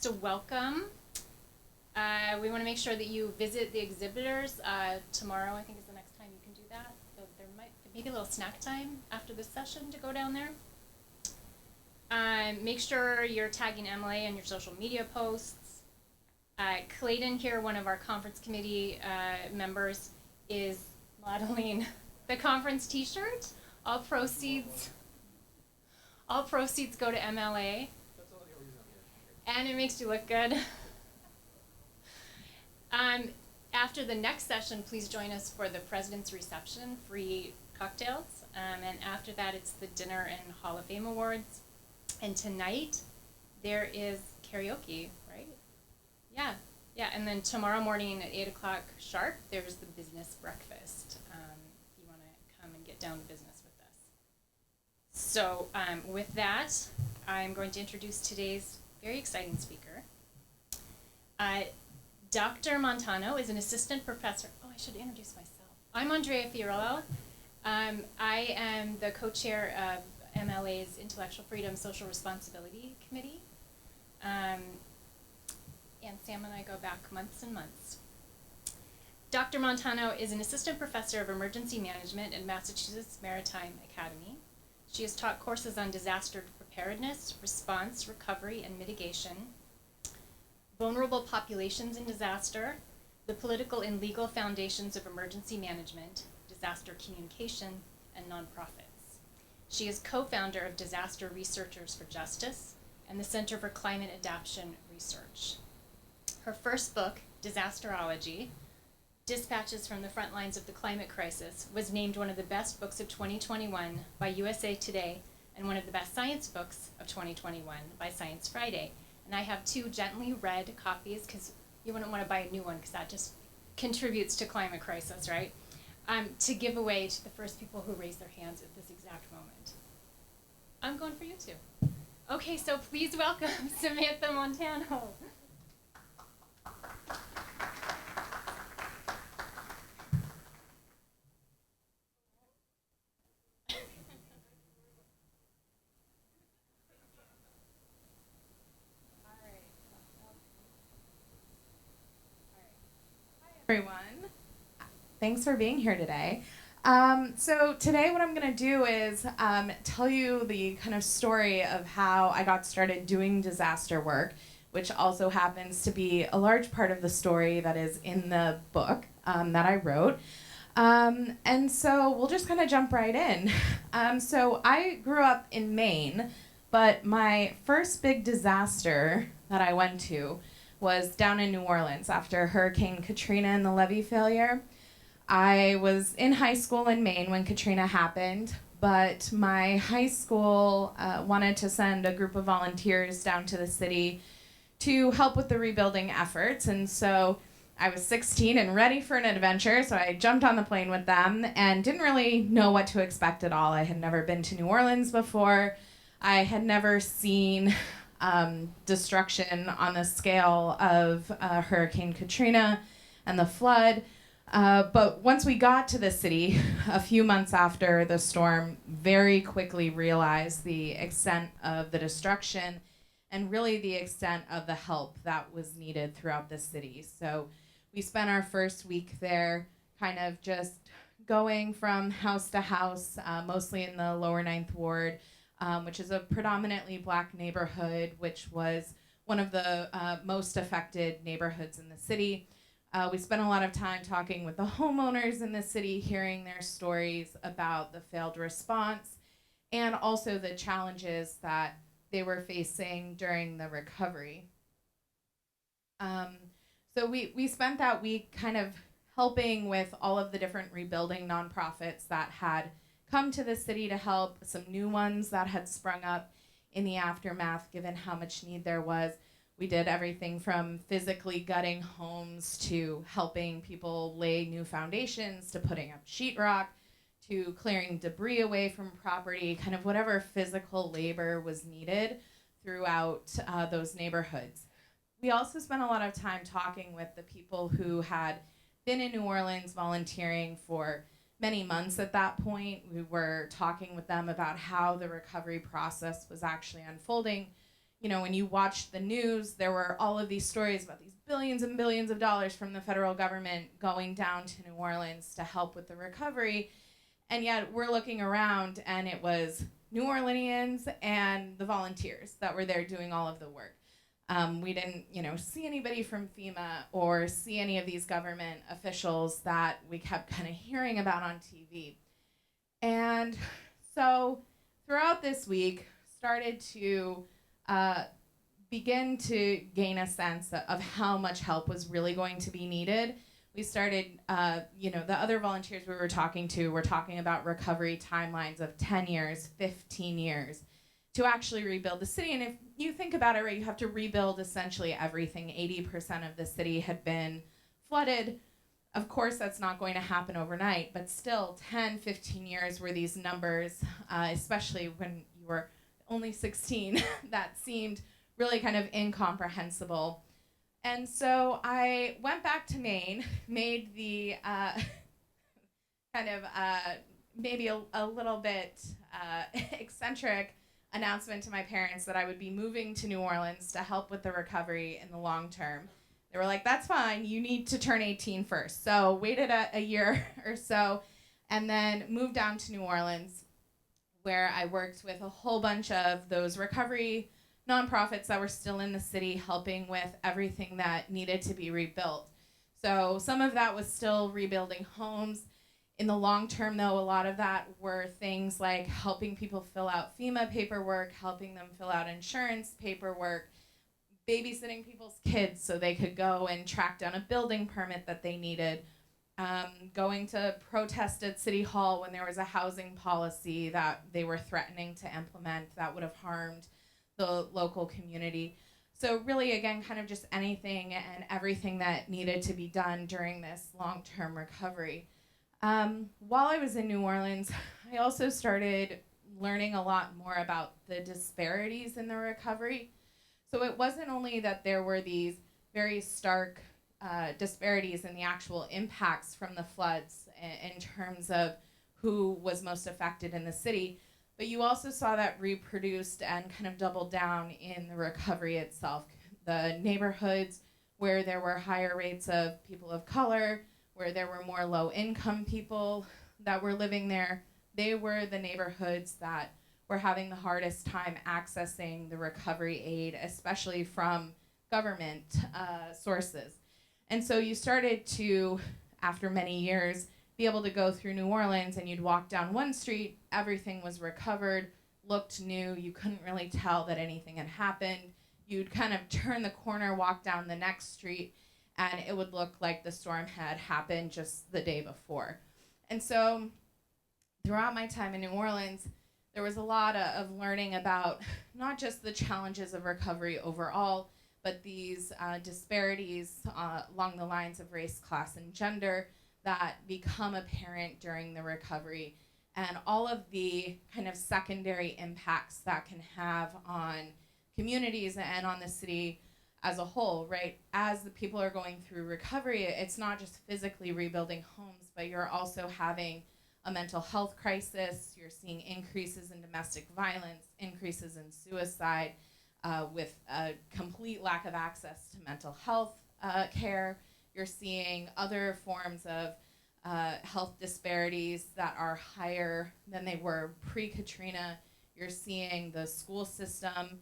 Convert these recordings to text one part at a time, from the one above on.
just a welcome. We want to make sure that you visit the exhibitors. Tomorrow, I think, is the next time you can do that. So there might maybe a little snack time after this session to go down there. Make sure you're tagging MLA in your social media posts. Clayton here, one of our conference committee members, is modeling the conference t-shirt. All proceeds go to MLA. And it makes you look good. After the next session, please join us for the President's Reception, free cocktails. And after that, it's the Dinner and Hall of Fame Awards. And tonight, there is karaoke, right? Yeah, and then tomorrow morning at 8 o'clock sharp, there's the business breakfast. If you want to come and get down to business with us. So with that, I'm going to introduce today's very exciting speaker. Dr. Montano is an assistant professor. Oh, I should introduce myself. I'm Andrea Fiorillo. I am the co-chair of MLA's Intellectual Freedom Social Responsibility Committee. And Sam and I go back months and months. Dr. Montano is an assistant professor of emergency management at Massachusetts Maritime Academy. She has taught courses on disaster preparedness, response, recovery, and mitigation, vulnerable populations in disaster, the political and legal foundations of emergency management, disaster communication, and nonprofits. She is co-founder of Disaster Researchers for Justice and the Center for Climate Adaptation Research. Her first book, Disasterology, Dispatches from the Frontlines of the Climate Crisis, was named one of the best books of 2021 by USA Today and one of the best science books of 2021 by Science Friday. And I have two gently read copies because you wouldn't want to buy a new one because that just contributes to climate crisis, right? To give away to the first people who raise their hands at this exact moment. I'm going for you too. Okay, so please welcome Samantha Montano. Everyone. Thanks for being here today. So today what I'm going to do is tell you the kind of story of how I got started doing disaster work, which also happens to be a large part of the story that is in the book that I wrote. And so we'll just kind of jump right in. So I grew up in Maine, but my first big disaster that I went to was down in New Orleans after Hurricane Katrina and the levee failure. I was in high school in Maine when Katrina happened, but my high school wanted to send a group of volunteers down to the city to help with the rebuilding efforts. And so I was 16 and ready for an adventure, so I jumped on the plane with them and didn't really know what to expect at all. I had never been to New Orleans before. I had never seen destruction on the scale of Hurricane Katrina and the flood. But once we got to the city, a few months after the storm, very quickly realized the extent of the destruction and really the extent of the help that was needed throughout the city. So we spent our first week there kind of just going from house to house, mostly in the lower Ninth Ward, which is a predominantly Black neighborhood, which was one of the most affected neighborhoods in the city. We spent a lot of time talking with the homeowners in the city, hearing their stories about the failed response and also the challenges that they were facing during the recovery. So we spent that week kind of helping with all of the different rebuilding nonprofits that had come to the city to help, some new ones that had sprung up in the aftermath, given how much need there was. We did everything from physically gutting homes to helping people lay new foundations to putting up sheetrock to clearing debris away from property, kind of whatever physical labor was needed throughout those neighborhoods. We also spent a lot of time talking with the people who had been in New Orleans volunteering for many months at that point. We were talking with them about how the recovery process was actually unfolding. when you watched the news, there were all of these stories about these billions and billions of dollars from the federal government going down to New Orleans to help with the recovery. And yet we're looking around and it was New Orleanians and the volunteers that were there doing all of the work. We didn't, see anybody from FEMA or see any of these government officials that we kept kind of hearing about on TV. And so throughout this week, started to begin to gain a sense of how much help was really going to be needed. We started, the other volunteers we were talking to were talking about recovery timelines of 10 years, 15 years to actually rebuild the city. And if you think about it, right, you have to rebuild essentially everything. 80% of the city had been flooded. Of course, that's not going to happen overnight, but still 10, 15 years were these numbers, especially when you were only 16, that seemed really kind of incomprehensible. And so I went back to Maine, made the maybe a little bit eccentric announcement to my parents that I would be moving to New Orleans to help with the recovery in the long term. They were like, that's fine, you need to turn 18 first. So waited a year or so and then moved down to New Orleans, where I worked with a whole bunch of those recovery nonprofits that were still in the city, helping with everything that needed to be rebuilt. So some of that was still rebuilding homes. In the long term, though, a lot of that were things like helping people fill out FEMA paperwork, helping them fill out insurance paperwork, babysitting people's kids so they could go and track down a building permit that they needed, going to protest at City Hall when there was a housing policy that they were threatening to implement that would have harmed the local community. So really, again, kind of just anything and everything that needed to be done during this long-term recovery. While I was in New Orleans, I also started learning a lot more about the disparities in the recovery. So it wasn't only that there were these very stark disparities in the actual impacts from the floods in terms of who was most affected in the city, but you also saw that reproduced and kind of doubled down in the recovery itself. The neighborhoods where there were higher rates of people of color, where there were more low-income people that were living there, they were the neighborhoods that were having the hardest time accessing the recovery aid, especially from government sources. And so you started to, after many years, be able to go through New Orleans and you'd walk down one street, everything was recovered, looked new, you couldn't really tell that anything had happened. You'd kind of turn the corner, walk down the next street, and it would look like the storm had happened just the day before. And so throughout my time in New Orleans, there was a lot of learning about not just the challenges of recovery overall, but these disparities along the lines of race, class, and gender that become apparent during the recovery, and all of the kind of secondary impacts that can have on communities and on the city as a whole, right? As the people are going through recovery, it's not just physically rebuilding homes, but you're also having a mental health crisis. You're seeing increases in domestic violence, increases in suicide, with a complete lack of access to mental health care. You're seeing other forms of health disparities that are higher than they were pre-Katrina. You're seeing the school system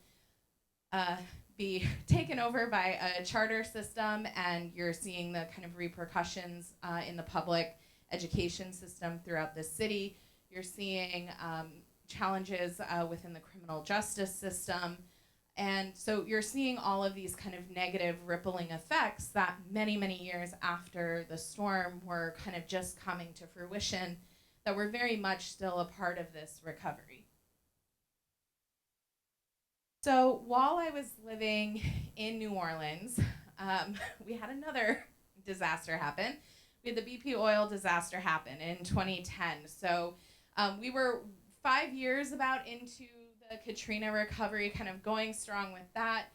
be taken over by a charter system, and you're seeing the kind of repercussions in the public education system throughout the city. You're seeing challenges within the criminal justice system. And so you're seeing all of these kind of negative rippling effects that many, many years after the storm were kind of just coming to fruition, that were very much still a part of this recovery. So while I was living in New Orleans, we had another disaster happen. We had the BP oil disaster happen in 2010. So we were 5 years about into the Katrina recovery, kind of going strong with that.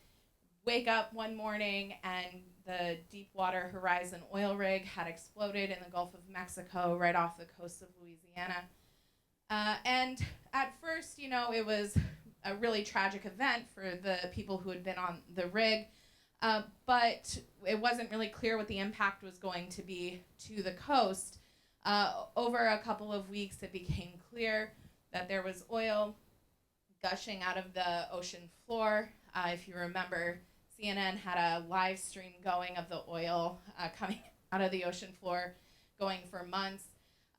Wake up one morning and the Deepwater Horizon oil rig had exploded in the Gulf of Mexico right off the coast of Louisiana. And at first, it was a really tragic event for the people who had been on the rig. But it wasn't really clear what the impact was going to be to the coast. Over a couple of weeks, it became clear that there was oil gushing out of the ocean floor. If you remember, CNN had a live stream going of the oil coming out of the ocean floor, going for months,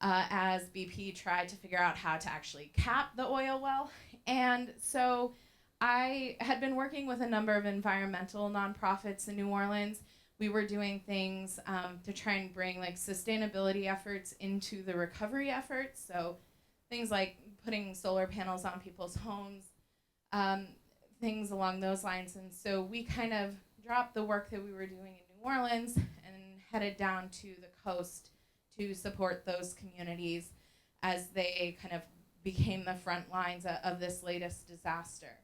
as BP tried to figure out how to actually cap the oil well. And so I had been working with a number of environmental nonprofits in New Orleans. We were doing things to try and bring like sustainability efforts into the recovery efforts. So things like putting solar panels on people's homes, things along those lines. And so we kind of dropped the work that we were doing in New Orleans and headed down to the coast to support those communities as they kind of became the front lines of this latest disaster.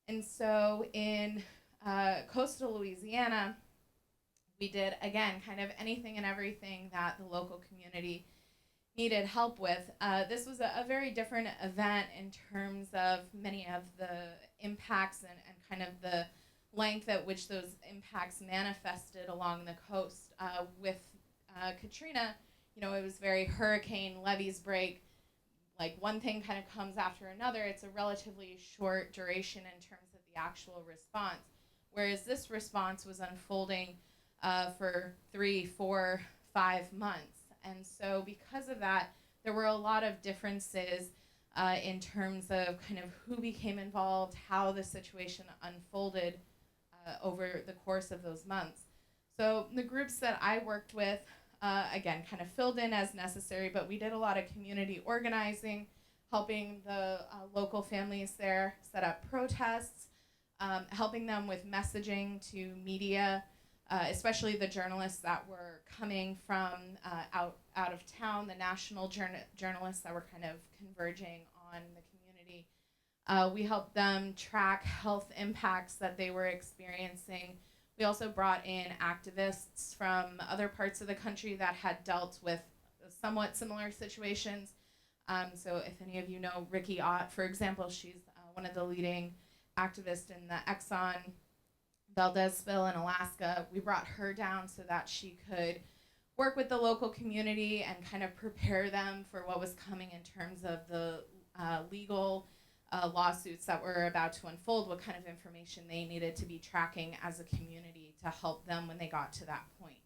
And so in coastal Louisiana, we did, again, kind of anything and everything that the local community needed help with. This was a very different event in terms of many of the impacts and kind of the length at which those impacts manifested along the coast. With Katrina, it was very hurricane, levees break, like one thing kind of comes after another. It's a relatively short duration in terms of the actual response, whereas this response was unfolding for 3, 4, 5 months. And so because of that, there were a lot of differences in terms of kind of who became involved, how the situation unfolded over the course of those months. So the groups that I worked with, again, kind of filled in as necessary, but we did a lot of community organizing, helping the local families there set up protests, helping them with messaging to media, especially the journalists that were coming from out of town, the national journalists that were kind of converging on the community. We helped them track health impacts that they were experiencing. We also brought in activists from other parts of the country that had dealt with somewhat similar situations. So if any of you know Ricky Ott, for example, she's one of the leading activists in the Exxon Valdez spill in Alaska. We brought her down so that she could work with the local community and kind of prepare them for what was coming in terms of the legal lawsuits that were about to unfold, what kind of information they needed to be tracking as a community to help them when they got to that point.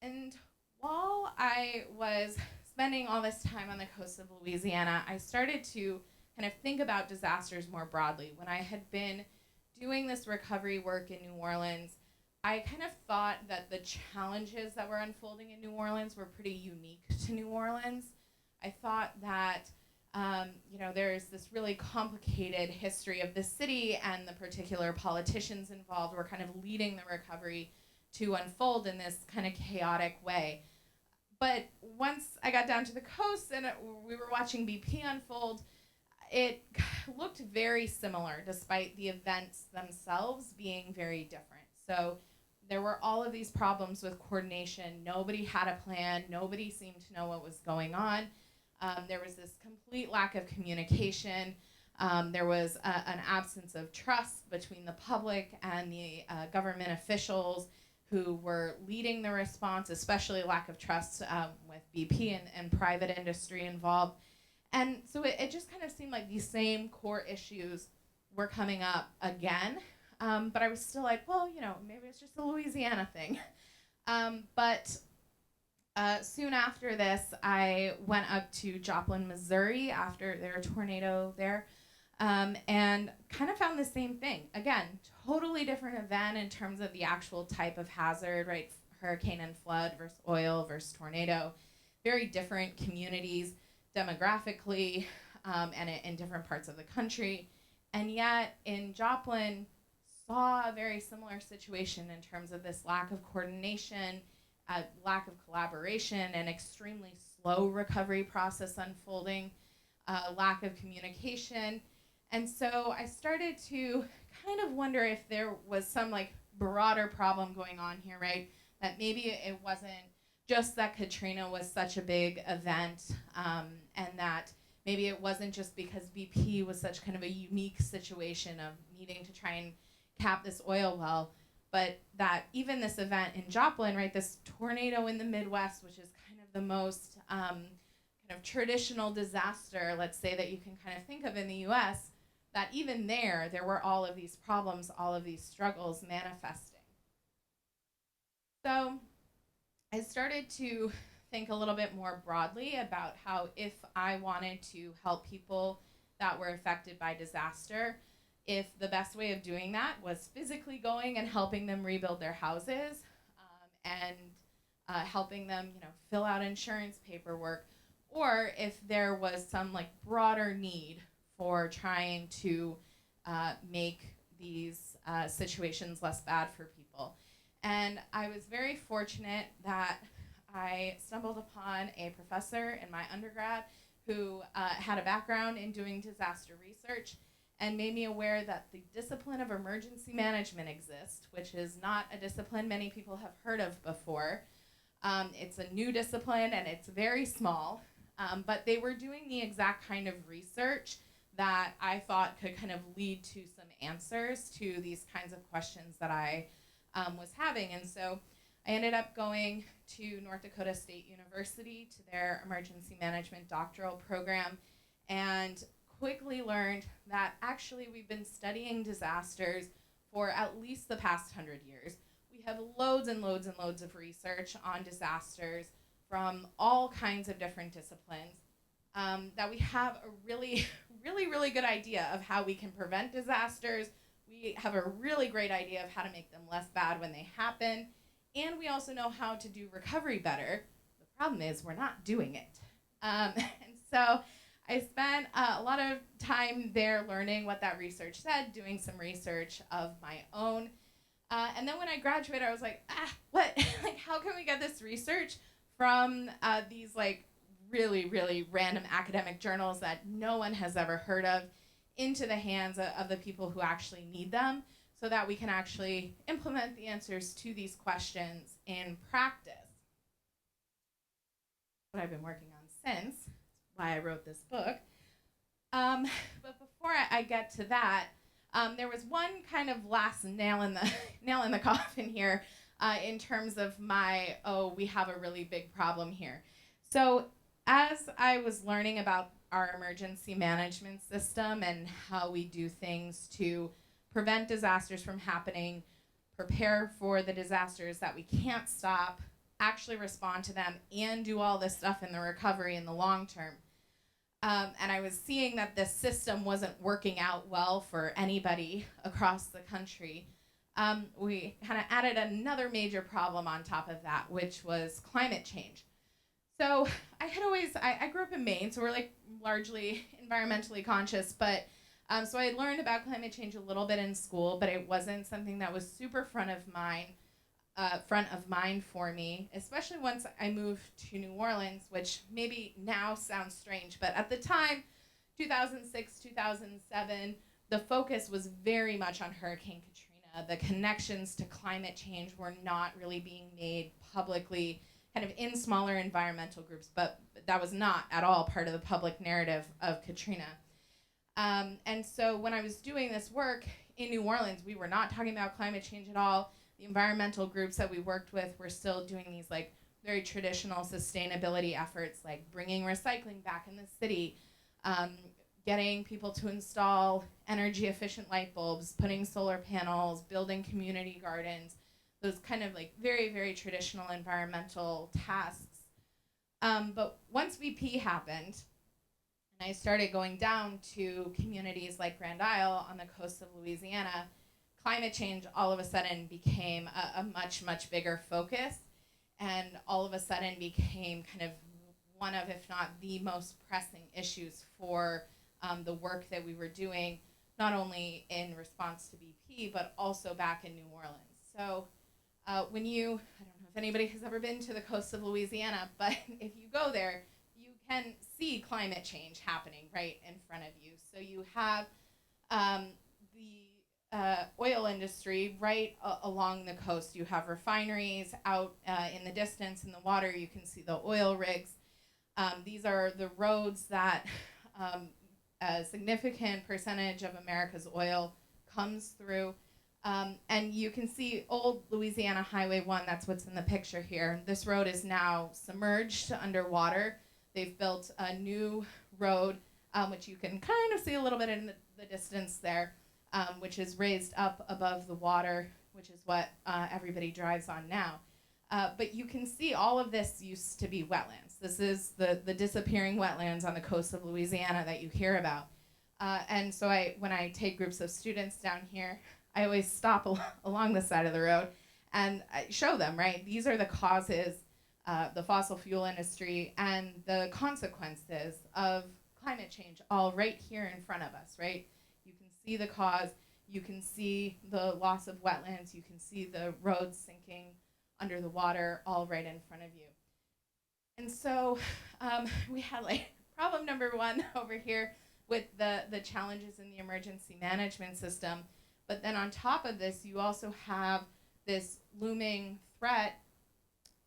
And while I was spending all this time on the coast of Louisiana, I started to kind of think about disasters more broadly. When I had been doing this recovery work in New Orleans, I kind of thought that the challenges that were unfolding in New Orleans were pretty unique to New Orleans. I thought that there's this really complicated history of the city, and the particular politicians involved were kind of leading the recovery to unfold in this kind of chaotic way. But once I got down to the coast and we were watching BP unfold, it looked very similar despite the events themselves being very different. So there were all of these problems with coordination. Nobody had a plan. Nobody seemed to know what was going on. There was this complete lack of communication. There was an absence of trust between the public and the government officials who were leading the response, especially lack of trust with BP and private industry involved. And so it just kind of seemed like these same core issues were coming up again. But I was still like, well, maybe it's just a Louisiana thing. But soon after this, I went up to Joplin, Missouri after their tornado there, and kind of found the same thing. Again, totally different event in terms of the actual type of hazard, right? Hurricane and flood versus oil versus tornado. Very different communities demographically and in different parts of the country. And yet in Joplin, saw a very similar situation in terms of this lack of coordination, lack of collaboration, an extremely slow recovery process unfolding, lack of communication. And so I started to kind of wonder if there was some like broader problem going on here, right? That maybe it wasn't just that Katrina was such a big event, and that maybe it wasn't just because BP was such kind of a unique situation of needing to try and cap this oil well, but that even this event in Joplin, right, this tornado in the Midwest, which is kind of the most kind of traditional disaster, let's say, that you can kind of think of in the US, that even there were all of these problems, all of these struggles manifesting. So I started to think a little bit more broadly about how if I wanted to help people that were affected by disaster, if the best way of doing that was physically going and helping them rebuild their houses, and helping them, fill out insurance paperwork, or if there was some like broader need for trying to make these situations less bad for people. And I was very fortunate that I stumbled upon a professor in my undergrad who had a background in doing disaster research and made me aware that the discipline of emergency management exists, which is not a discipline many people have heard of before. It's a new discipline and it's very small, but they were doing the exact kind of research that I thought could kind of lead to some answers to these kinds of questions that I was having. And so I ended up going to North Dakota State University to their emergency management doctoral program and quickly learned that actually we've been studying disasters for at least the past 100 years. We have loads and loads and loads of research on disasters from all kinds of different disciplines, that we have a really, really, really good idea of how we can prevent disasters. We have a really great idea of how to make them less bad when they happen. And we also know how to do recovery better. The problem is we're not doing it. And so I spent a lot of time there learning what that research said, doing some research of my own. And then when I graduated, I was like, what? Like, how can we get this research from these like really, really random academic journals that no one has ever heard of into the hands of the people who actually need them, so that we can actually implement the answers to these questions in practice? What I've been working on since, why I wrote this book. But before I get to that, there was one kind of last nail in the coffin here, in terms of we have a really big problem here. So as I was learning about our emergency management system and how we do things to prevent disasters from happening, prepare for the disasters that we can't stop, actually respond to them, and do all this stuff in the recovery in the long term. And I was seeing that this system wasn't working out well for anybody across the country. We kind of added another major problem on top of that, which was climate change. So I grew up in Maine, so we're like largely environmentally conscious, but so I had learned about climate change a little bit in school, but it wasn't something that was super front of mind for me, especially once I moved to New Orleans, which maybe now sounds strange, but at the time, 2006, 2007, the focus was very much on Hurricane Katrina. The connections to climate change were not really being made publicly, kind of in smaller environmental groups, but that was not at all part of the public narrative of Katrina. And so when I was doing this work in New Orleans, we were not talking about climate change at all. The environmental groups that we worked with were still doing these like very traditional sustainability efforts, like bringing recycling back in the city, getting people to install energy efficient light bulbs, putting solar panels, building community gardens, those kind of like very, very traditional environmental tasks. But once VP happened, and I started going down to communities like Grand Isle on the coast of Louisiana, climate change all of a sudden became a much, much bigger focus, and all of a sudden became kind of one of, if not the most pressing issues for the work that we were doing, not only in response to BP, but also back in New Orleans. So I don't know if anybody has ever been to the coast of Louisiana, but if you go there, you can see climate change happening right in front of you. So you have the oil industry right along the coast. You have refineries out in the distance in the water. You can see the oil rigs. These are the roads that a significant percentage of America's oil comes through. And you can see old Louisiana Highway 1, that's what's in the picture here. This road is now submerged underwater. They've built a new road, which you can kind of see a little bit in the distance there, which is raised up above the water, which is what everybody drives on now. But you can see all of this used to be wetlands. This is the disappearing wetlands on the coast of Louisiana that you hear about. And so when I take groups of students down here, I always stop along the side of the road and I show them, right? These are the causes, the fossil fuel industry and the consequences of climate change all right here in front of us, right? You can see the cause, you can see the loss of wetlands, you can see the roads sinking under the water all right in front of you. And so we had like problem number one over here with the challenges in the emergency management system. But then on top of this, you also have this looming threat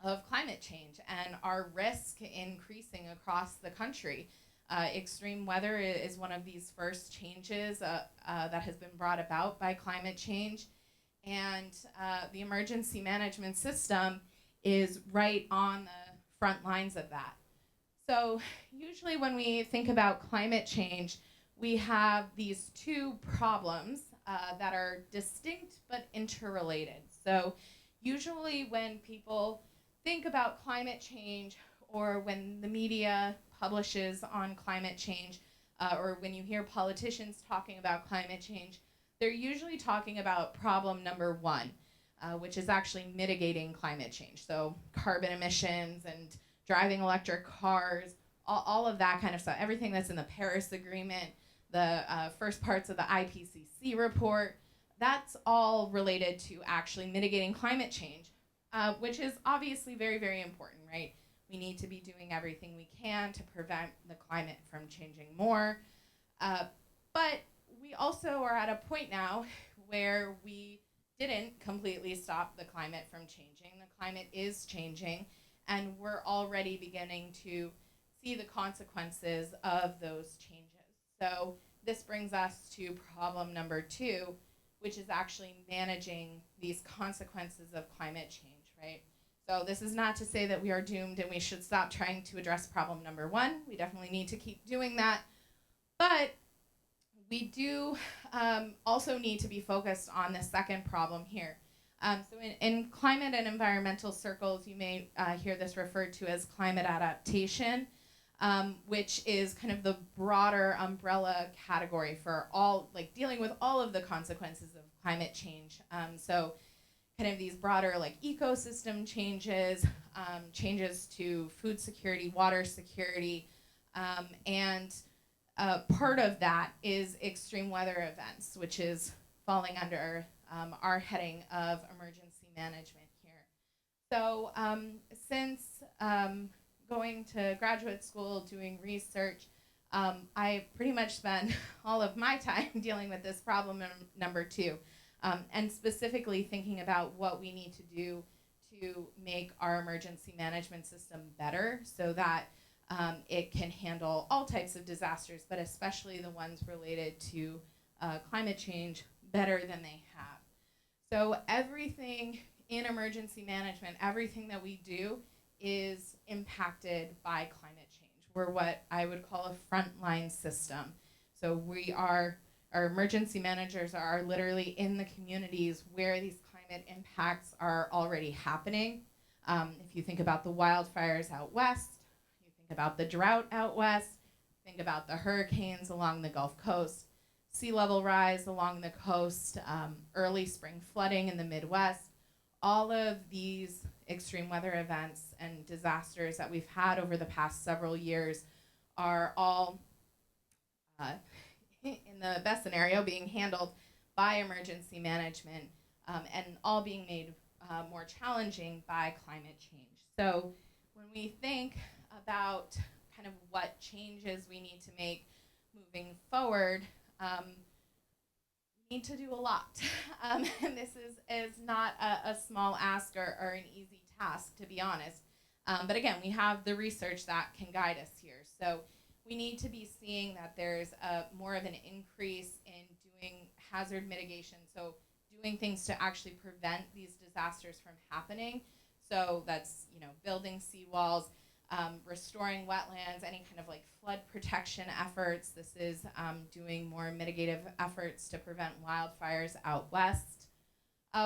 of climate change and our risk increasing across the country. Extreme weather is one of these first changes that has been brought about by climate change. And the emergency management system is right on the front lines of that. So usually when we think about climate change, we have these two problems that are distinct but interrelated. So usually when people think about climate change or when the media publishes on climate change or when you hear politicians talking about climate change, they're usually talking about problem number one, which is actually mitigating climate change. So carbon emissions and driving electric cars, all of that kind of stuff, everything that's in the Paris Agreement, the first parts of the IPCC report, that's all related to actually mitigating climate change, which is obviously very, very important, right? We need to be doing everything we can to prevent the climate from changing more. But we also are at a point now where we didn't completely stop the climate from changing. The climate is changing, and we're already beginning to see the consequences of those changes. So this brings us to problem number two, which is actually managing these consequences of climate change, right? So this is not to say that we are doomed and we should stop trying to address problem number one. We definitely need to keep doing that. But we do also need to be focused on the second problem here. So in climate and environmental circles, you may hear this referred to as climate adaptation, which is kind of the broader umbrella category for all, like dealing with all of the consequences of climate change. So kind of these broader like ecosystem changes, changes to food security, water security, and part of that is extreme weather events, which is falling under our heading of emergency management here. So since going to graduate school, doing research, I pretty much spend all of my time dealing with this problem number two, and specifically thinking about what we need to do to make our emergency management system better so that it can handle all types of disasters, but especially the ones related to climate change better than they have. So everything in emergency management, everything that we do is impacted by climate change. We're what I would call a frontline system. So our emergency managers are literally in the communities where these climate impacts are already happening. If you think about the wildfires out west, you think about the drought out west, think about the hurricanes along the Gulf Coast, sea level rise along the coast, early spring flooding in the Midwest. All of these extreme weather events and disasters that we've had over the past several years are all, in the best scenario, being handled by emergency management and all being made more challenging by climate change. So when we think about kind of what changes we need to make moving forward, we need to do a lot. And this is not a small ask or an easy task, to be honest. But again, we have the research that can guide us here. So we need to be seeing that there's more of an increase in doing hazard mitigation, so doing things to actually prevent these disasters from happening. So that's, building seawalls, restoring wetlands, any kind of like flood protection efforts. This is doing more mitigative efforts to prevent wildfires out west.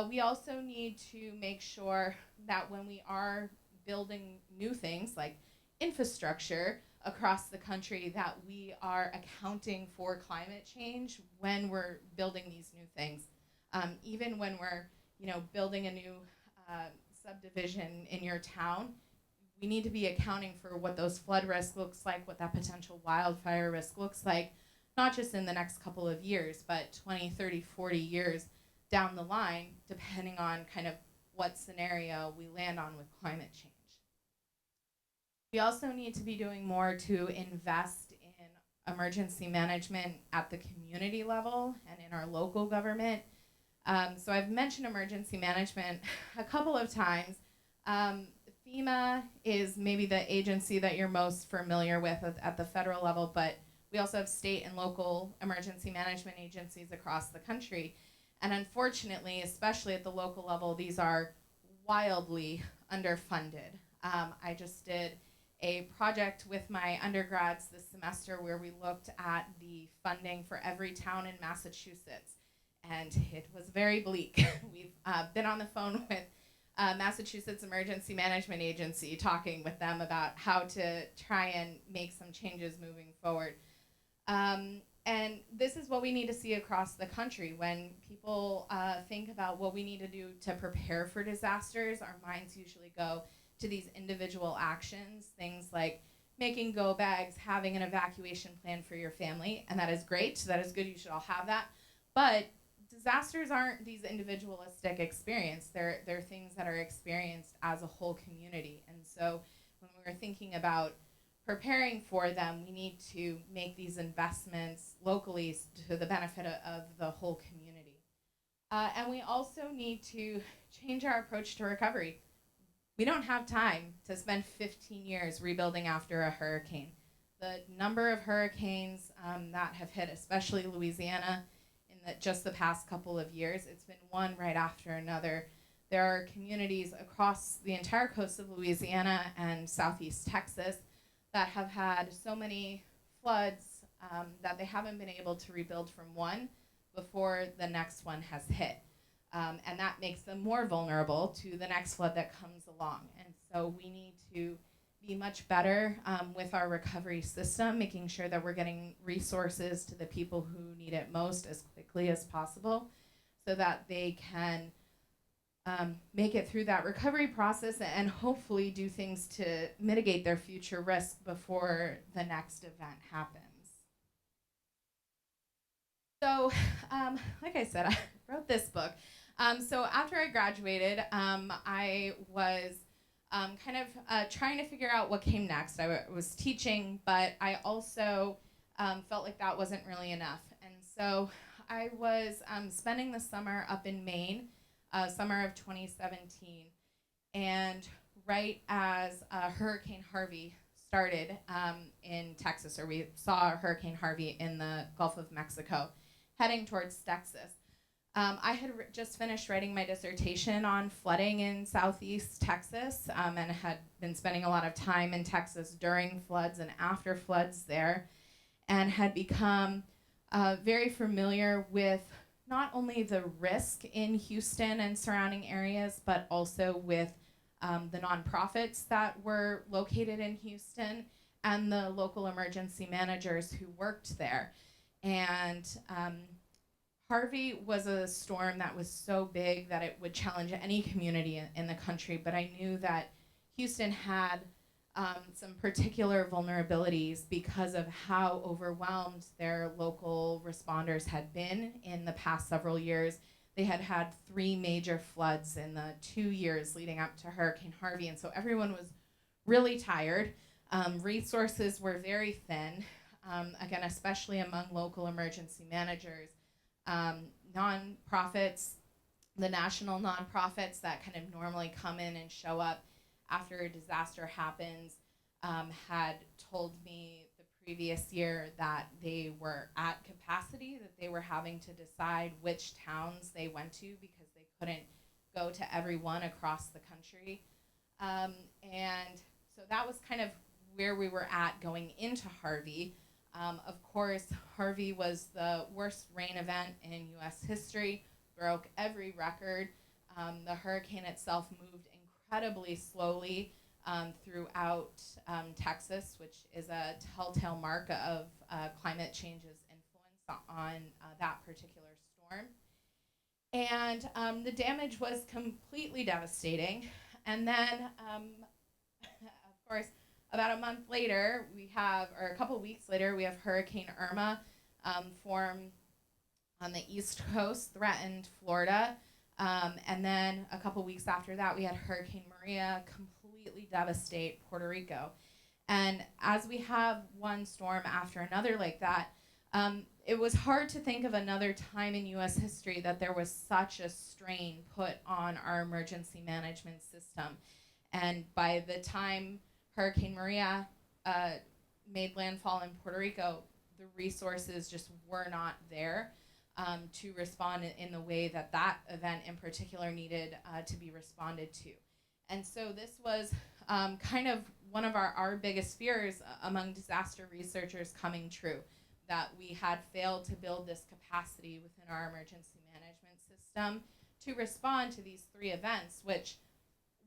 We also need to make sure that when we are building new things like infrastructure across the country, that we are accounting for climate change when we're building these new things. Even when we're, building a new subdivision in your town, we need to be accounting for what those flood risk looks like, what that potential wildfire risk looks like, not just in the next couple of years, but 20, 30, 40 years down the line, depending on kind of what scenario we land on with climate change. We also need to be doing more to invest in emergency management at the community level and in our local government. So I've mentioned emergency management a couple of times. FEMA is maybe the agency that you're most familiar with at the federal level, but we also have state and local emergency management agencies across the country. And unfortunately, especially at the local level, these are wildly underfunded. I just did a project with my undergrads this semester where we looked at the funding for every town in Massachusetts, and it was very bleak. We've been on the phone with Massachusetts Emergency Management Agency talking with them about how to try and make some changes moving forward. And this is what we need to see across the country. When people think about what we need to do to prepare for disasters, our minds usually go to these individual actions, things like making go bags, having an evacuation plan for your family, and that is great, that is good, you should all have that. But disasters aren't these individualistic experiences. They're things that are experienced as a whole community. And so when we're thinking about preparing for them, we need to make these investments locally to the benefit of the whole community. And we also need to change our approach to recovery. We don't have time to spend 15 years rebuilding after a hurricane. The number of hurricanes that have hit, especially Louisiana, in just the past couple of years, it's been one right after another. There are communities across the entire coast of Louisiana and southeast Texas that have had so many floods that they haven't been able to rebuild from one before the next one has hit. And that makes them more vulnerable to the next flood that comes along. And so we need to be much better with our recovery system, making sure that we're getting resources to the people who need it most as quickly as possible so that they can make it through that recovery process and hopefully do things to mitigate their future risk before the next event happens. So, like I said, I wrote this book. So after I graduated, I was kind of trying to figure out what came next. I was teaching, but I also felt like that wasn't really enough. And so I was spending the summer up in Maine, summer of 2017. And right as Hurricane Harvey started in Texas, or we saw Hurricane Harvey in the Gulf of Mexico, heading towards Texas. I had just finished writing my dissertation on flooding in southeast Texas and had been spending a lot of time in Texas during floods and after floods there, and had become very familiar with not only the risk in Houston and surrounding areas, but also with the nonprofits that were located in Houston and the local emergency managers who worked there. And Harvey was a storm that was so big that it would challenge any community in the country, but I knew that Houston had some particular vulnerabilities because of how overwhelmed their local responders had been in the past several years. They had had 3 major floods in the 2 years leading up to Hurricane Harvey, and so everyone was really tired. Resources were very thin, again, especially among local emergency managers. Nonprofits, the national nonprofits that kind of normally come in and show up after a disaster happens, had told me the previous year that they were at capacity, that they were having to decide which towns they went to because they couldn't go to every one across the country. And so that was kind of where we were at going into Harvey. Of course, Harvey was the worst rain event in US history, broke every record. The hurricane itself moved incredibly slowly throughout Texas, which is a telltale mark of climate change's influence on that particular storm. And the damage was completely devastating. And then, of course, about a month later, or a couple weeks later, we have Hurricane Irma form on the East Coast, threatened Florida. And then a couple weeks after that, we had Hurricane Maria completely devastate Puerto Rico. And as we have one storm after another like that, it was hard to think of another time in US history that there was such a strain put on our emergency management system. And by the time Hurricane Maria made landfall in Puerto Rico, the resources just were not there to respond in the way that that event in particular needed to be responded to. And so this was kind of one of our biggest fears among disaster researchers coming true, that we had failed to build this capacity within our emergency management system to respond to these three events, which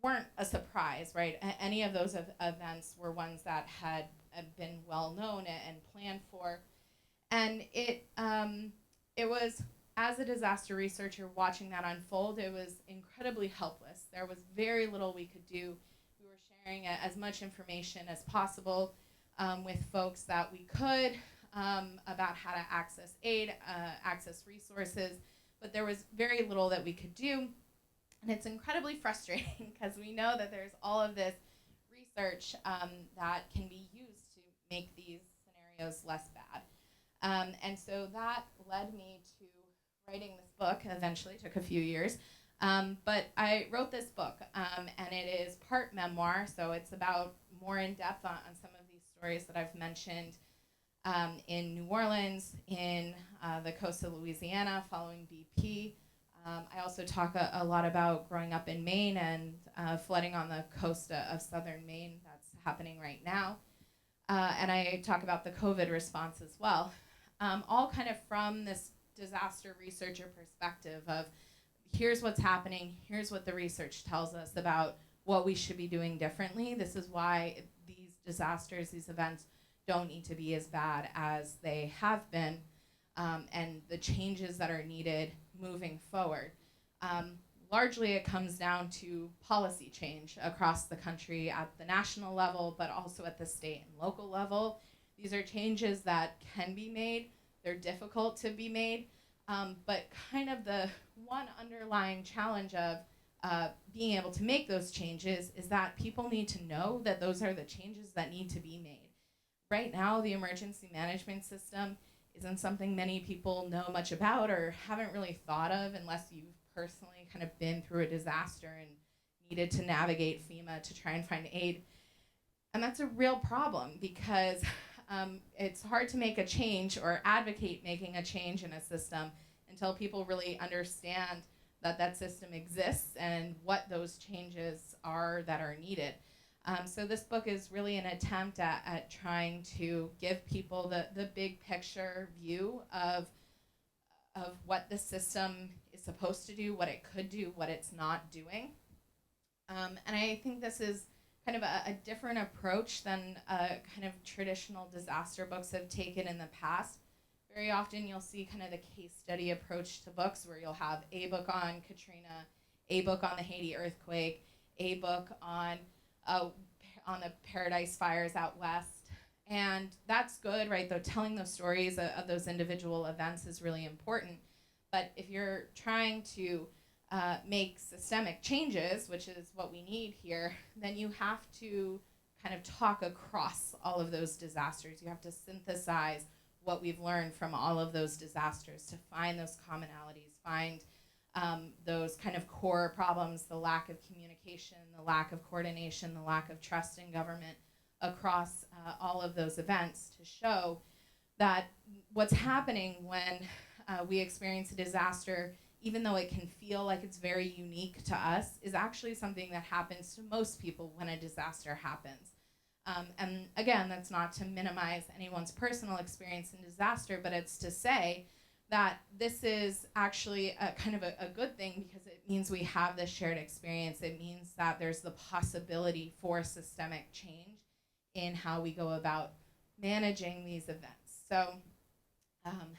weren't a surprise, right? Any of those events were ones that had been well known and planned for. And it was, as a disaster researcher watching that unfold, it was incredibly helpless. There was very little we could do. We were sharing as much information as possible with folks that we could about how to access aid, access resources, but there was very little that we could do. And it's incredibly frustrating because we know that there's all of this research that can be used to make these scenarios less bad. And so that led me to writing this book. Eventually, took a few years. But I wrote this book, and it is part memoir, so it's about more in depth on some of these stories that I've mentioned in New Orleans, in the coast of Louisiana following BP. I also talk a lot about growing up in Maine and flooding on the coast of southern Maine that's happening right now. And I talk about the COVID response as well. All kind of from this disaster researcher perspective of here's what's happening, here's what the research tells us about what we should be doing differently. This is why these disasters, these events, don't need to be as bad as they have been, and the changes that are needed moving forward. Largely it comes down to policy change across the country at the national level, but also at the state and local level. These are changes that can be made. They're difficult to be made, but kind of the one underlying challenge of being able to make those changes is that people need to know that those are the changes that need to be made. Right now, the emergency management system isn't something many people know much about or haven't really thought of unless you've personally kind of been through a disaster and needed to navigate FEMA to try and find aid. And that's a real problem because it's hard to make a change or advocate making a change in a system until people really understand that that system exists and what those changes are that are needed. So this book is really an attempt at trying to give people the big picture view of what the system is supposed to do, what it could do, what it's not doing. And I think this is kind of a different approach than kind of traditional disaster books have taken in the past. Very often you'll see kind of the case study approach to books where you'll have a book on Katrina, a book on the Haiti earthquake, a book on the Paradise fires out west. And that's good, right? Though telling those stories of those individual events is really important. But if you're trying to make systemic changes, which is what we need here, then you have to kind of talk across all of those disasters. You have to synthesize what we've learned from all of those disasters to find those commonalities, find those kind of core problems, the lack of communication, the lack of coordination, the lack of trust in government, across all of those events to show that what's happening when we experience a disaster, even though it can feel like it's very unique to us, is actually something that happens to most people when a disaster happens. And again, that's not to minimize anyone's personal experience in disaster, but it's to say that this is actually a kind of a good thing, because it means we have this shared experience. It means that there's the possibility for systemic change in how we go about managing these events. So um,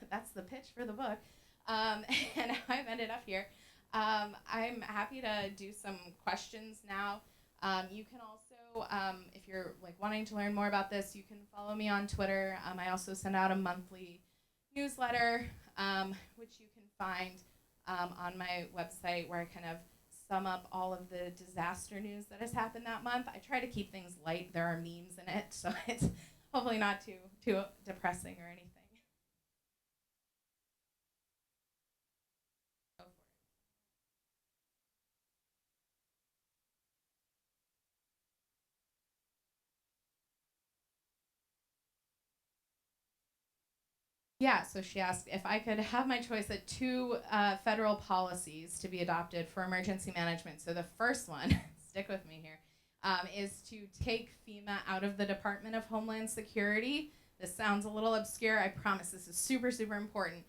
that's the pitch for the book, and I've ended up here. I'm happy to do some questions now. You can also, if you're like wanting to learn more about this, you can follow me on Twitter. I also send out a monthly newsletter, which you can find on my website, where I kind of sum up all of the disaster news that has happened that month. I try to keep things light. There are memes in it, so it's hopefully not too depressing or anything. Go for it. Yeah, so she asked if I could have my choice at two federal policies to be adopted for emergency management. So the first one, stick with me here, is to take FEMA out of the Department of Homeland Security. This sounds a little obscure. I promise this is super, super important.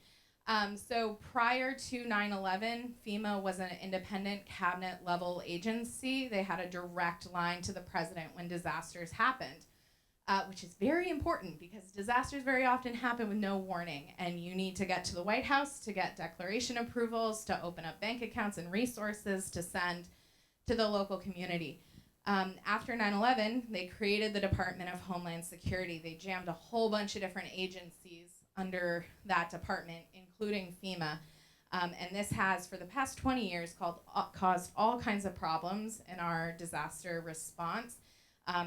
So prior to 9/11, FEMA was an independent cabinet level agency. They had a direct line to the president when disasters happened. Which is very important, because disasters very often happen with no warning, and you need to get to the White House to get declaration approvals, to open up bank accounts and resources to send to the local community. After 9/11, they created the Department of Homeland Security. They jammed a whole bunch of different agencies under that department, including FEMA. And this has, for the past 20 years, caused all kinds of problems in our disaster response.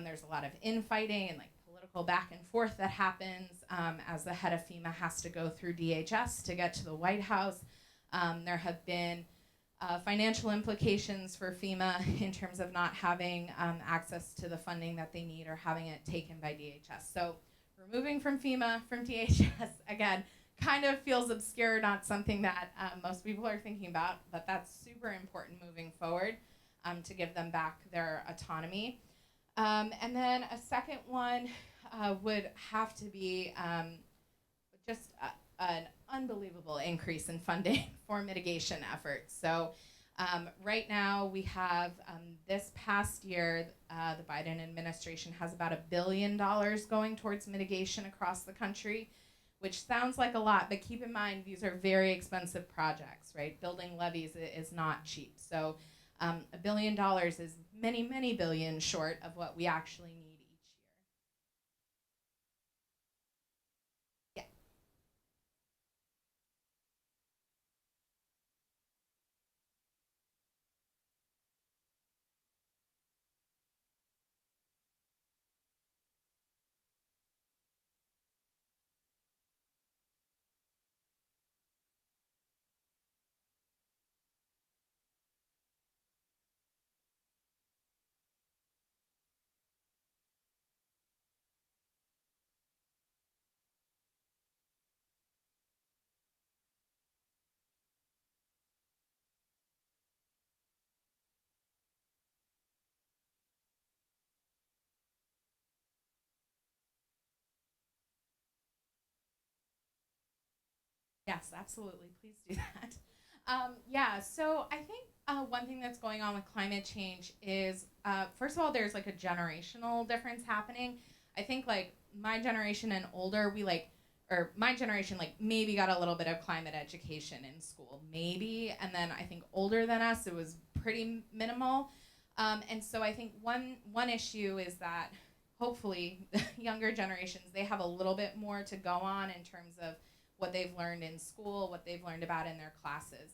There's a lot of infighting and like political back and forth that happens as the head of FEMA has to go through DHS to get to the White House. There have been financial implications for FEMA in terms of not having access to the funding that they need, or having it taken by DHS. So removing from FEMA, from DHS, again, kind of feels obscure, not something that most people are thinking about, but that's super important moving forward, to give them back their autonomy. And then a second one would have to be just an unbelievable increase in funding for mitigation efforts. So right now we have, this past year, the Biden administration has about $1 billion going towards mitigation across the country, which sounds like a lot, but keep in mind these are very expensive projects, right? Building levees is not cheap. So $1 billion is many, many billions short of what we actually need each year. Yeah. Yes, absolutely. Please do that. Yeah, so I think one thing that's going on with climate change is, first of all, there's like a generational difference happening. I think like my generation and older, or my generation, like maybe got a little bit of climate education in school, maybe. And then I think older than us, it was pretty minimal. And so I think one issue is that hopefully the younger generations, they have a little bit more to go on in terms of what they've learned in school, what they've learned about in their classes.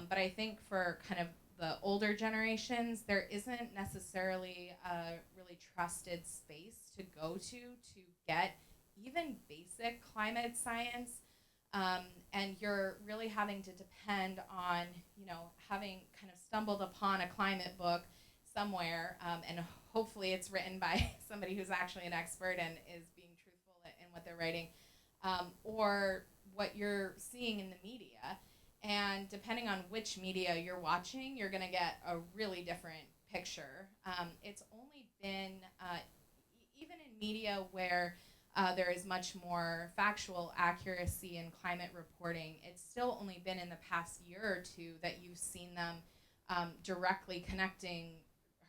But I think for kind of the older generations, there isn't necessarily a really trusted space to go to get even basic climate science. And you're really having to depend on, having kind of stumbled upon a climate book, somewhere, and hopefully it's written by somebody who's actually an expert and is being truthful in what they're writing, or what you're seeing in the media. And depending on which media you're watching, you're going to get a really different picture. It's only been, even in media where there is much more factual accuracy in climate reporting, it's still only been in the past year or two that you've seen them directly connecting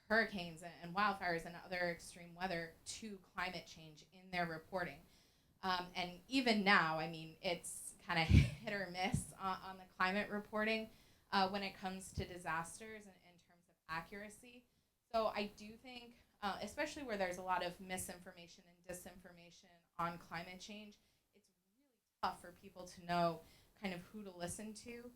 hurricanes and wildfires and other extreme weather to climate change in their reporting. And even now, I mean, it's kind of hit or miss on the climate reporting when it comes to disasters in terms of accuracy. So I do think, especially where there's a lot of misinformation and disinformation on climate change, it's really tough for people to know kind of who to listen to.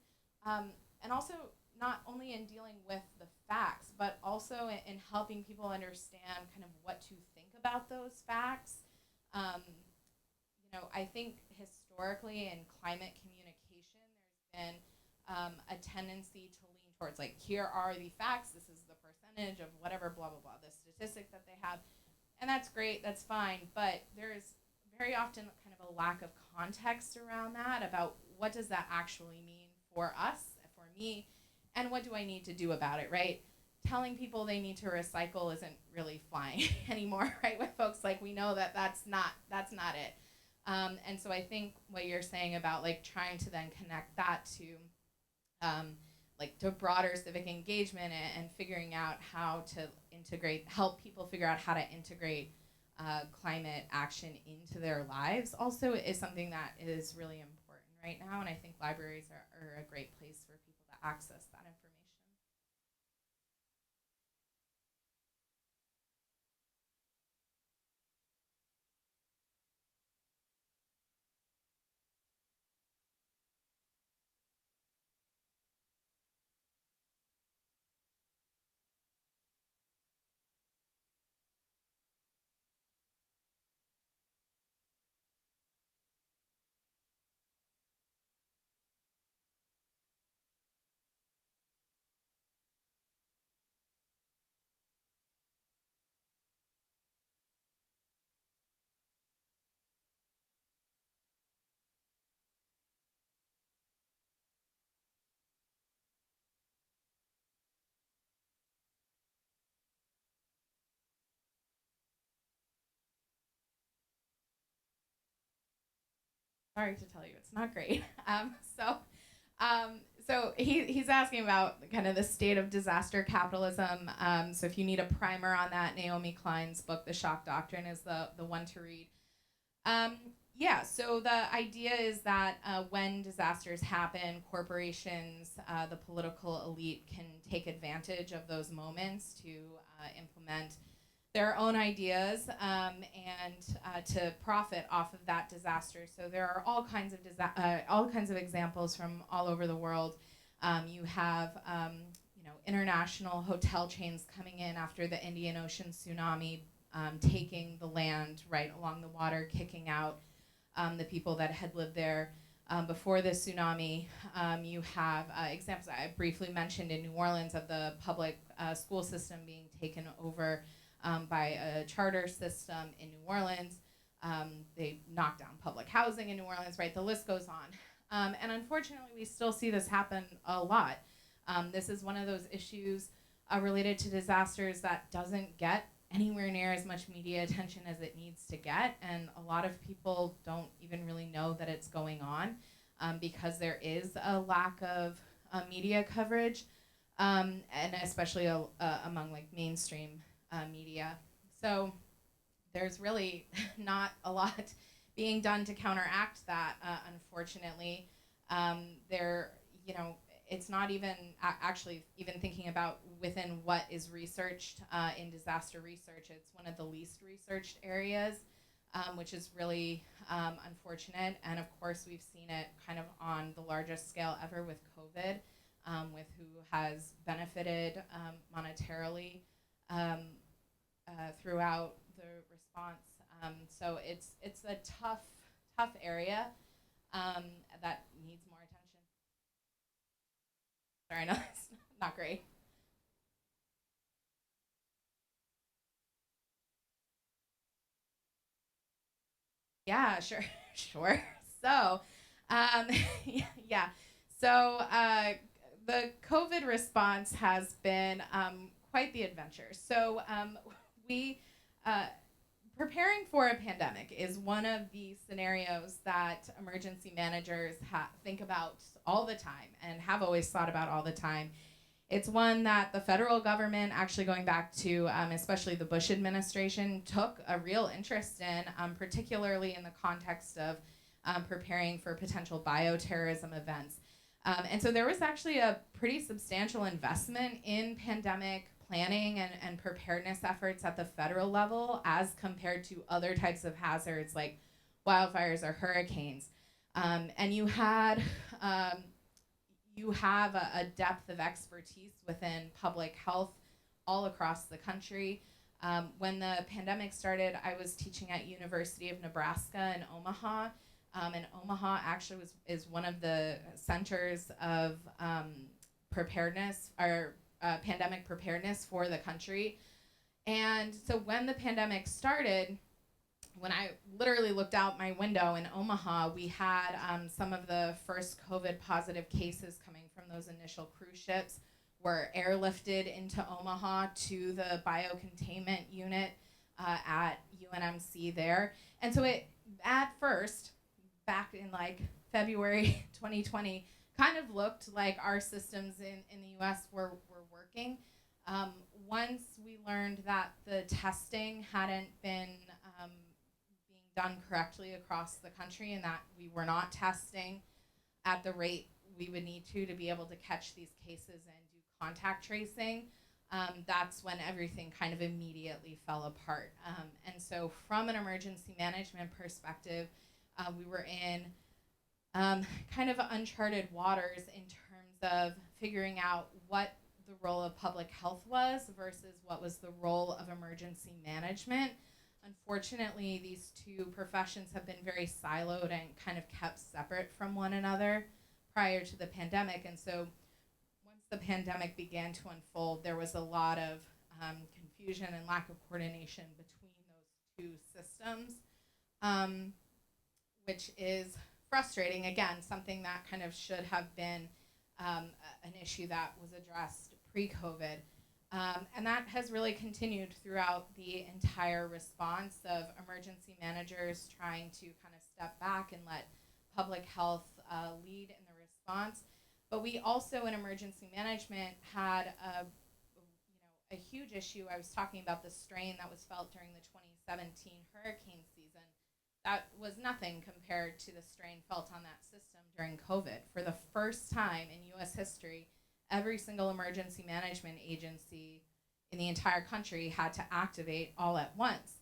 And also, not only in dealing with the facts, but also in helping people understand kind of what to think about those facts. Um, I think historically in climate communication, there's been a tendency to lean towards like, here are the facts, this is the percentage of whatever, blah, blah, blah, the statistic that they have. And that's great, that's fine, but there's very often kind of a lack of context around that about what does that actually mean for us, for me, and what do I need to do about it, right? Telling people they need to recycle isn't really flying anymore, right? With folks, like, we know that that's not it. And so I think what you're saying about like trying to then connect that to like to broader civic engagement and figuring out how to help people figure out how to integrate climate action into their lives also is something that is really important right now. And I think libraries are a great place for people to access that information. Sorry to tell you, it's not great. So he's asking about kind of the state of disaster capitalism. So if you need a primer on that, Naomi Klein's book, The Shock Doctrine, is the one to read. Yeah, so the idea is that when disasters happen, corporations, the political elite can take advantage of those moments to implement their own ideas and to profit off of that disaster. So there are all kinds of examples from all over the world. You have international hotel chains coming in after the Indian Ocean tsunami, taking the land right along the water, kicking out the people that had lived there. Before the tsunami, you have examples I briefly mentioned in New Orleans of the public school system being taken over by a charter system in New Orleans. They knocked down public housing in New Orleans, right? The list goes on. And unfortunately, we still see this happen a lot. This is one of those issues related to disasters that doesn't get anywhere near as much media attention as it needs to get. And a lot of people don't even really know that it's going on because there is a lack of media coverage, and especially among like mainstream media. So there's really not a lot being done to counteract that, unfortunately. There, it's not even actually even thinking about within what is researched in disaster research. It's one of the least researched areas, which is really unfortunate. And of course, we've seen it kind of on the largest scale ever with COVID, with who has benefited monetarily throughout the response. So it's a tough area that needs more attention. Sorry, no, it's not great. Yeah, sure, sure. So, um, yeah. So, the COVID response has been quite the adventure. So, we uh, preparing for a pandemic is one of the scenarios that emergency managers think about all the time and have always thought about all the time. It's one that the federal government, actually going back to especially the Bush administration, took a real interest in, particularly in the context of preparing for potential bioterrorism events. And so there was actually a pretty substantial investment in pandemic planning and preparedness efforts at the federal level as compared to other types of hazards like wildfires or hurricanes. And um, you have a depth of expertise within public health all across the country. When the pandemic started, I was teaching at University of Nebraska in Omaha. And Omaha actually is one of the centers of preparedness or pandemic preparedness for the country. And so when the pandemic started, when I literally looked out my window in Omaha, we had some of the first COVID positive cases coming from those initial cruise ships were airlifted into Omaha to the biocontainment unit at UNMC there. And so it, at first, back in like February 2020, kind of looked like our systems in the US were working. Once we learned that the testing hadn't been being done correctly across the country and that we were not testing at the rate we would need to be able to catch these cases and do contact tracing, that's when everything kind of immediately fell apart. And so, from an emergency management perspective, we were in kind of uncharted waters in terms of figuring out what the role of public health was versus what was the role of emergency management. Unfortunately, these two professions have been very siloed and kind of kept separate from one another prior to the pandemic. And so, once the pandemic began to unfold, there was a lot of confusion and lack of coordination between those two systems, um, which is frustrating. Again, something that kind of should have been an issue that was addressed pre-COVID. And that has really continued throughout the entire response of emergency managers trying to kind of step back and let public health lead in the response. But we also in emergency management had a huge issue. I was talking about the strain that was felt during the 2017 hurricane season. That was nothing compared to the strain felt on that system during COVID. For the first time in US history, every single emergency management agency in the entire country had to activate all at once,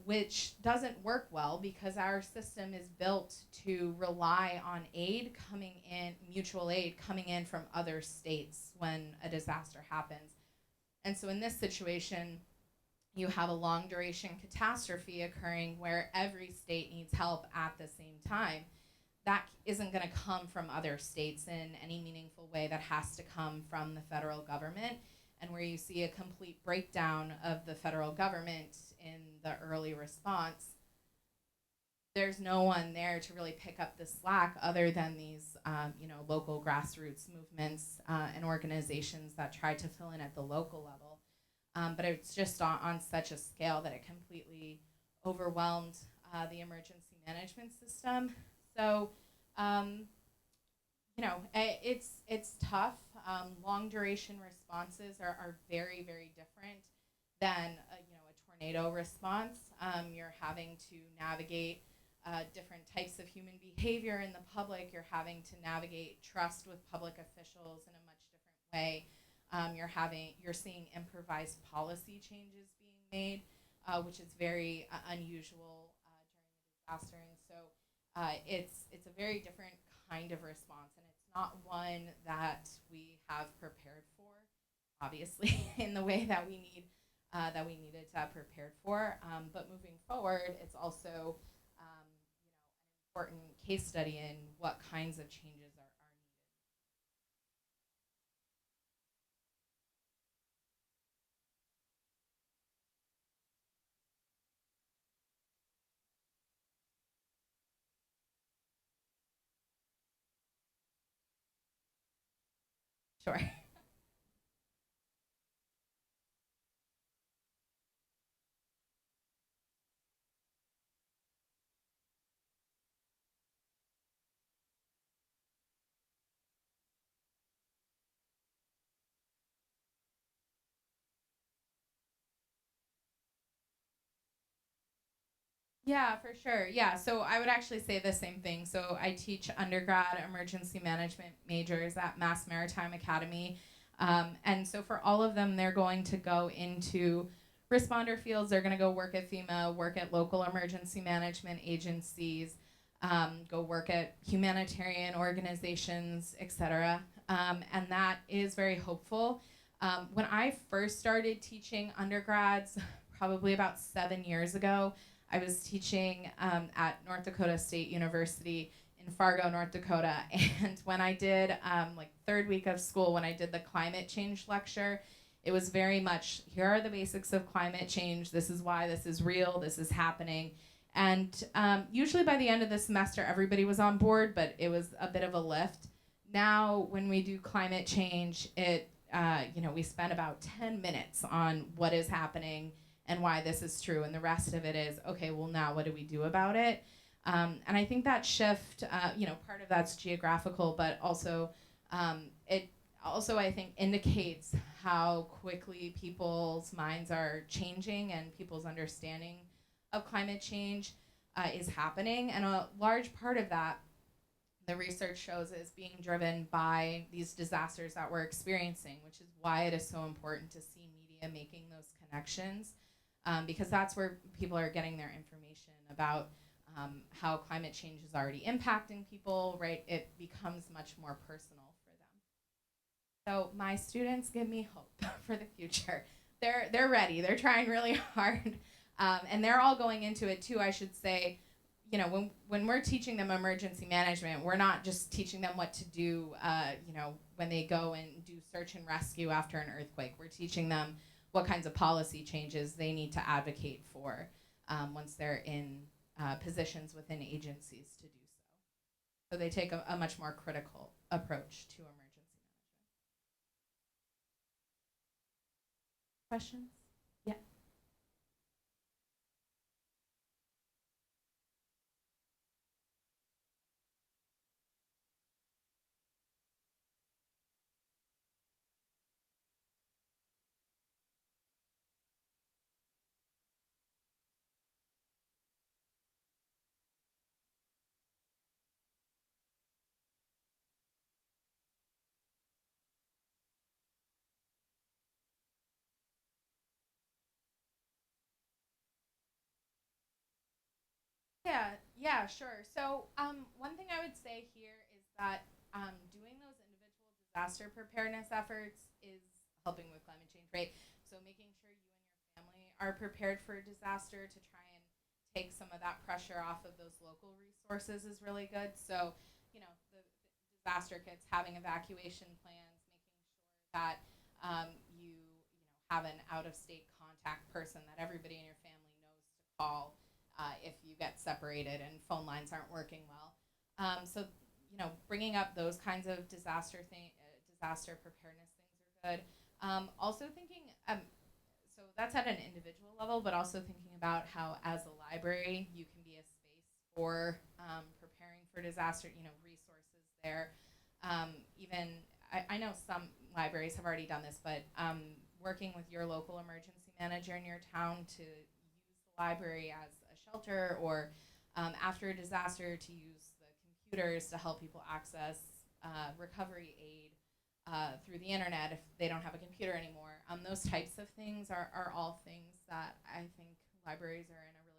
which doesn't work well because our system is built to rely on aid coming in, mutual aid coming in from other states when a disaster happens. And so in this situation, you have a long duration catastrophe occurring where every state needs help at the same time. That isn't going to come from other states in any meaningful way. That has to come from the federal government. And where you see a complete breakdown of the federal government in the early response, there's no one there to really pick up the slack other than these local grassroots movements and organizations that try to fill in at the local level. But it's just on such a scale that it completely overwhelmed the emergency management system. So, it's tough. Long duration responses are very, very different than a tornado response. You're having to navigate different types of human behavior in the public. You're having to navigate trust with public officials in a much different way. You're seeing improvised policy changes being made, which is very unusual during a disaster. And so it's a very different kind of response, and it's not one that we have prepared for, obviously, in the way that we needed to have prepared for. But moving forward, it's also an important case study in what kinds of changes are needed. Sure. Yeah, for sure. Yeah, so I would actually say the same thing. So I teach undergrad emergency management majors at Mass Maritime Academy. And so for all of them, they're going to go into responder fields. They're going to go work at FEMA, work at local emergency management agencies, go work at humanitarian organizations, etc. And that is very hopeful. When I first started teaching undergrads, probably about 7 years ago, I was teaching at North Dakota State University in Fargo, North Dakota. And when I did, like, third week of school, when I did the climate change lecture, it was very much, here are the basics of climate change. This is why this is real. This is happening. And usually by the end of the semester, everybody was on board, but it was a bit of a lift. Now, when we do climate change, we spend about 10 minutes on what is happening and why this is true, and the rest of it is, okay, well, now what do we do about it? And I think that shift, part of that's geographical, but also it also, I think, indicates how quickly people's minds are changing and people's understanding of climate change is happening. And a large part of that, the research shows, is being driven by these disasters that we're experiencing, which is why it is so important to see media making those connections, because that's where people are getting their information about how climate change is already impacting people, right? It becomes much more personal for them. So my students give me hope for the future. They're ready. They're trying really hard, and they're all going into it too. I should say, when we're teaching them emergency management, we're not just teaching them what to do. When they go and do search and rescue after an earthquake, we're teaching them what kinds of policy changes they need to advocate for once they're in positions within agencies to do so. So they take a much more critical approach to emergency management. Questions? Yeah. Yeah, sure. So, one thing I would say here is that doing those individual disaster preparedness efforts is helping with climate change, right? So, making sure you and your family are prepared for a disaster to try and take some of that pressure off of those local resources is really good. So, the disaster kits, having evacuation plans, making sure that have an out of state contact person that everybody in your family knows to call if you get separated and phone lines aren't working well. So, bringing up those kinds of disaster preparedness things are good. Also thinking, so that's at an individual level, but also thinking about how, as a library, you can be a space for preparing for disaster. Resources there. Even I know some libraries have already done this, but working with your local emergency manager in your town to use the library as a shelter, or after a disaster to use the computers to help people access recovery aid through the internet if they don't have a computer anymore. Those types of things are all things that I think libraries are in a really